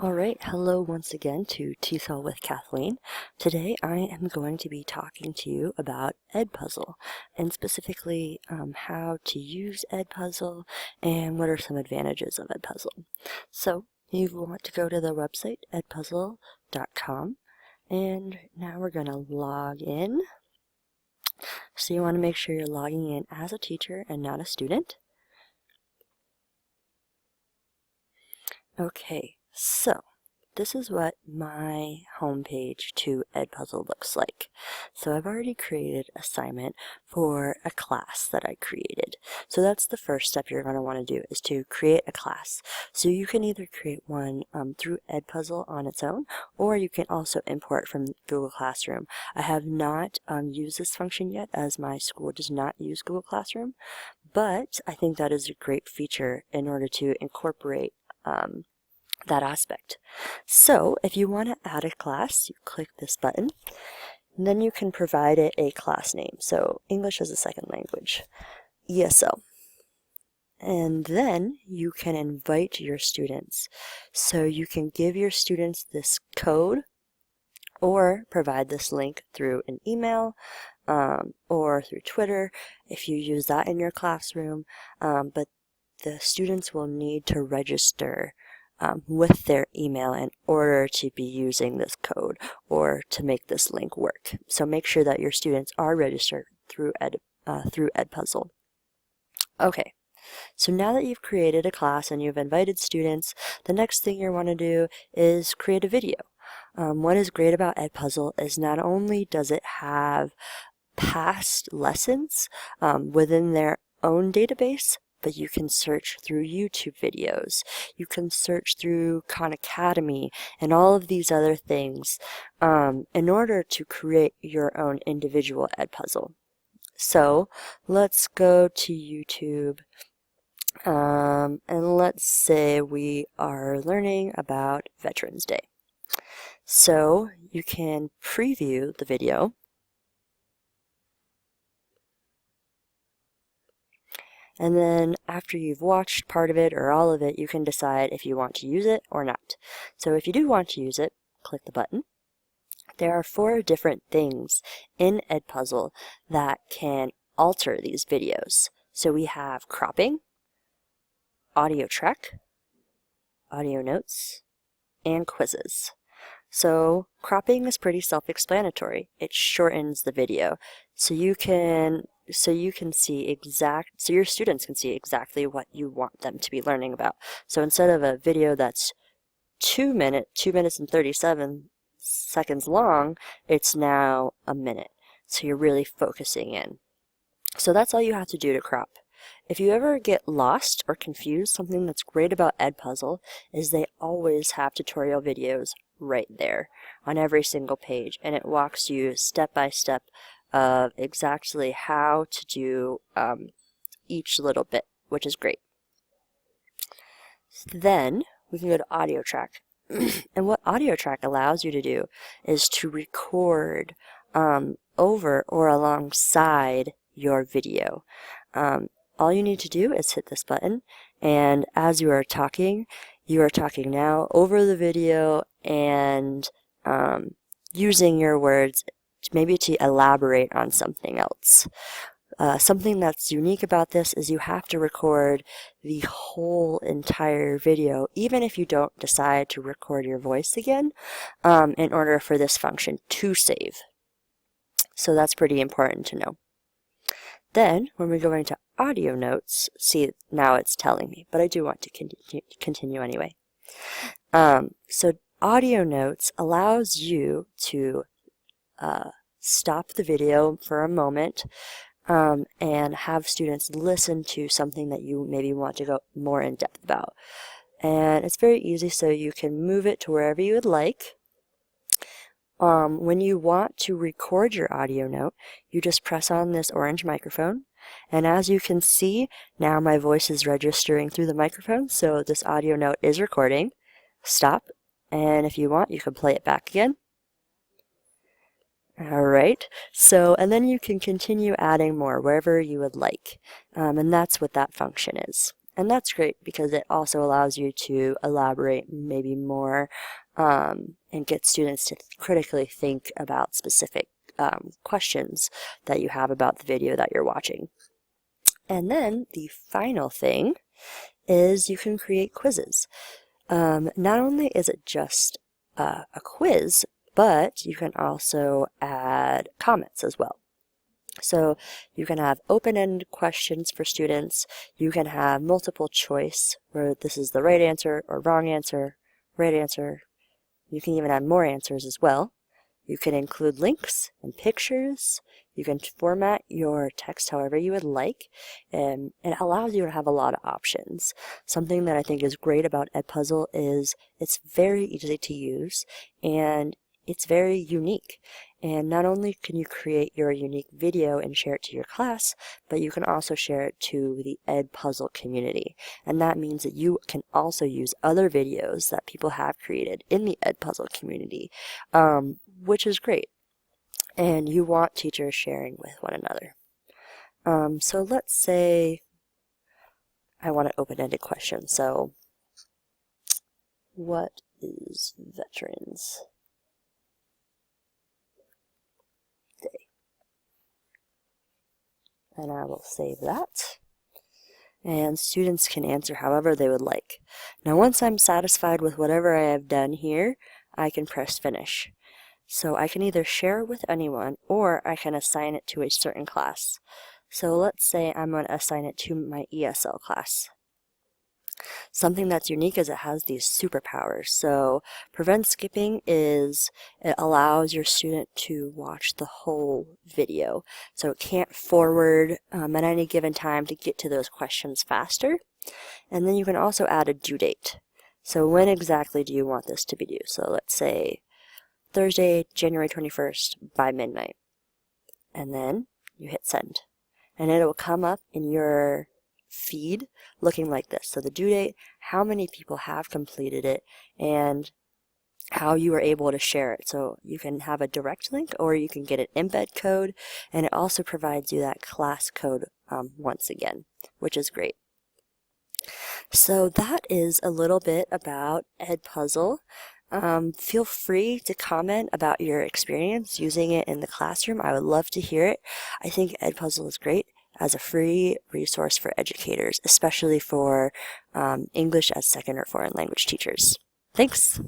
Alright, hello once again to EdPuzzle with Kathleen. Today I am going to be talking to you about EdPuzzle, and specifically how to use EdPuzzle and what are some advantages of EdPuzzle. So you want to go to the website edpuzzle.com, and now we're going to log in. So you want to make sure you're logging in as a teacher and not a student. Okay, so this is what my homepage to EdPuzzle looks like. So I've already created an assignment for a class that I created. So that's the first step you're going to want to do, is to create a class. So you can either create one through EdPuzzle on its own, or you can also import from Google Classroom. I have not used this function yet, as my school does not use Google Classroom, but I think that is a great feature in order to incorporate that aspect. So if you want to add a class, you click this button, and then you can provide it a class name. So English as a second language, ESL. And then you can invite your students. So you can give your students this code or provide this link through an email or through Twitter if you use that in your classroom. But the students will need to register with their email in order to be using this code or to make this link work. So make sure that your students are registered through EdPuzzle. Okay, so now that you've created a class and you've invited students, the next thing you want to do is create a video. What is great about EdPuzzle is not only does it have past lessons within their own database, but you can search through YouTube videos, you can search through Khan Academy, and all of these other things in order to create your own individual EdPuzzle. So let's go to YouTube, and let's say we are learning about Veterans Day. So you can preview the video, and then after you've watched part of it or all of it, you can decide if you want to use it or not. So if you do want to use it, click the button. There are 4 different things in EdPuzzle that can alter these videos. So we have cropping, audio track, audio notes, and quizzes. So cropping is pretty self-explanatory. It shortens the video, so your students can see exactly what you want them to be learning about. So instead of a video that's 2 minutes and 37 seconds long, it's now a minute. So you're really focusing in. So that's all you have to do to crop. If you ever get lost or confused, something that's great about EdPuzzle is they always have tutorial videos right there on every single page, and it walks you step by step of exactly how to do each little bit, which is great. Then we can go to audio track. And what audio track allows you to do is to record over or alongside your video. All you need to do is hit this button, and as you are talking now over the video and using your words maybe to elaborate on something else. Something that's unique about this is you have to record the whole entire video, even if you don't decide to record your voice again, in order for this function to save. So that's pretty important to know. Then, when we go into audio notes, see, now it's telling me, but I do want to continue anyway. So audio notes allows you to stop the video for a moment and have students listen to something that you maybe want to go more in depth about. And it's very easy, so you can move it to wherever you would like. When you want to record your audio note, you just press on this orange microphone, and as you can see, now my voice is registering through the microphone, so this audio note is recording. Stop, and if you want, you can play it back again. Alright, so, and then you can continue adding more wherever you would like, and that's what that function is. And that's great because it also allows you to elaborate maybe more and get students to critically think about specific questions that you have about the video that you're watching. And then the final thing is you can create quizzes. Not only is it just a quiz, but you can also add comments as well. So you can have open-ended questions for students. You can have multiple choice, where this is the right answer or wrong answer, right answer. You can even add more answers as well. You can include links and pictures. You can format your text however you would like, and it allows you to have a lot of options. Something that I think is great about EdPuzzle is it's very easy to use, and it's very unique. And not only can you create your unique video and share it to your class, but you can also share it to the EdPuzzle community. And that means that you can also use other videos that people have created in the EdPuzzle community, which is great. And you want teachers sharing with one another. So let's say I want an open-ended question. So what is Veterans Day? And I will save that. And students can answer however they would like. Now once I'm satisfied with whatever I have done here, I can press finish. So I can either share it with anyone, or I can assign it to a certain class. So let's say I'm going to assign it to my ESL class. Something that's unique is it has these superpowers. So prevent skipping is it allows your student to watch the whole video. So it can't forward at any given time to get to those questions faster. And then you can also add a due date. So when exactly do you want this to be due? So let's say Thursday, January 21st by midnight. And then you hit send. And it will come up in your feed looking like this. So the due date, how many people have completed it, and how you are able to share it. So you can have a direct link, or you can get an embed code, and it also provides you that class code once again, which is great. So that is a little bit about EdPuzzle. Feel free to comment about your experience using it in the classroom. I would love to hear it. I think EdPuzzle is great as a free resource for educators, especially for English as second or foreign language teachers. Thanks!